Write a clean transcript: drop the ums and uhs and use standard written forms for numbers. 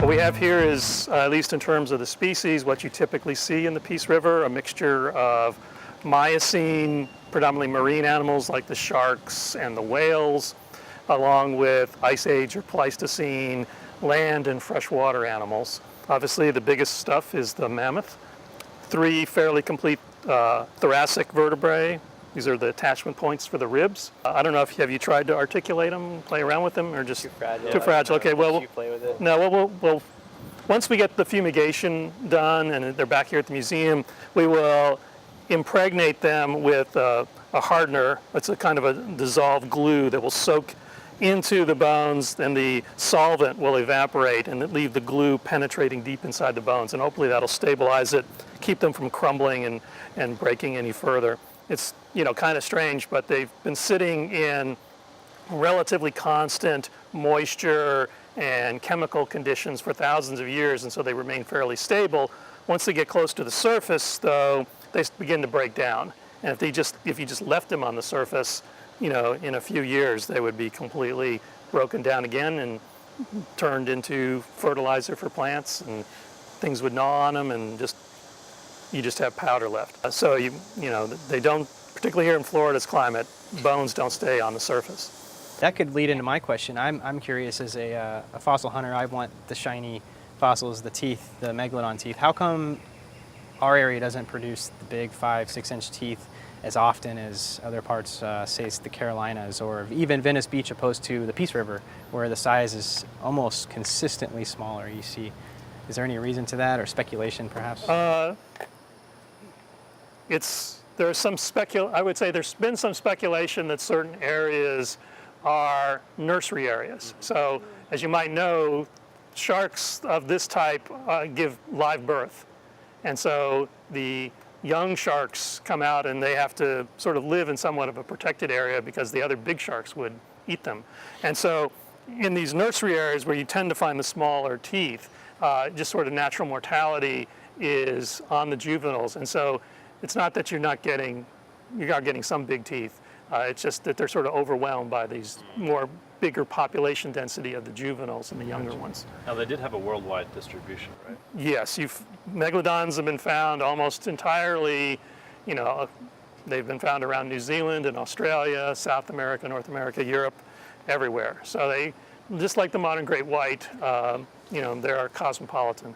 What we have here is, at least in terms of the species, what you typically see in the Peace River, a mixture of Miocene, predominantly marine animals like the sharks and the whales, along with Ice Age or Pleistocene land and freshwater animals. Obviously, the biggest stuff is the mammoth. 3 fairly complete thoracic vertebrae. These are the attachment points for the ribs. I don't know if have you tried to articulate them, play around with them, or just too fragile. Too fragile. Okay, well, you play with it. No, we'll once we get the fumigation done and they're back here at the museum, we will impregnate them with a hardener. It's a kind of a dissolved glue that will soak into the bones, and the solvent will evaporate and leave the glue penetrating deep inside the bones, and hopefully that'll stabilize it, keep them from crumbling and breaking any further. It's, you know, kind of strange, but they've been sitting in relatively constant moisture and chemical conditions for thousands of years, and so they remain fairly stable. Once they get close to the surface, though, they begin to break down. And if you just left them on the surface, you know, in a few years, they would be completely broken down again and turned into fertilizer for plants, and things would gnaw on them, and you just have powder left. So you know, they don't, particularly here in Florida's climate, bones don't stay on the surface. That could lead into my question. I'm curious, as a fossil hunter, I want the shiny fossils, the teeth, the megalodon teeth. How come our area doesn't produce the big 5-6 inch teeth as often as other parts, say it's the Carolinas or even Venice Beach, opposed to the Peace River, where the size is almost consistently smaller? You see, is there any reason to that, or speculation perhaps? I would say there's been some speculation that certain areas are nursery areas. So, as you might know, sharks of this type give live birth. And so the young sharks come out and they have to sort of live in somewhat of a protected area because the other big sharks would eat them. And so in these nursery areas where you tend to find the smaller teeth, just sort of natural mortality is on the juveniles. And so it's not that you're not getting some big teeth. It's just that they're sort of overwhelmed by these bigger population density of the juveniles and the younger ones. Now, they did have a worldwide distribution, right? Yes, megalodons have been found almost entirely, you know, they've been found around New Zealand and Australia, South America, North America, Europe, everywhere. So they, just like the modern great white, you know, they are cosmopolitan.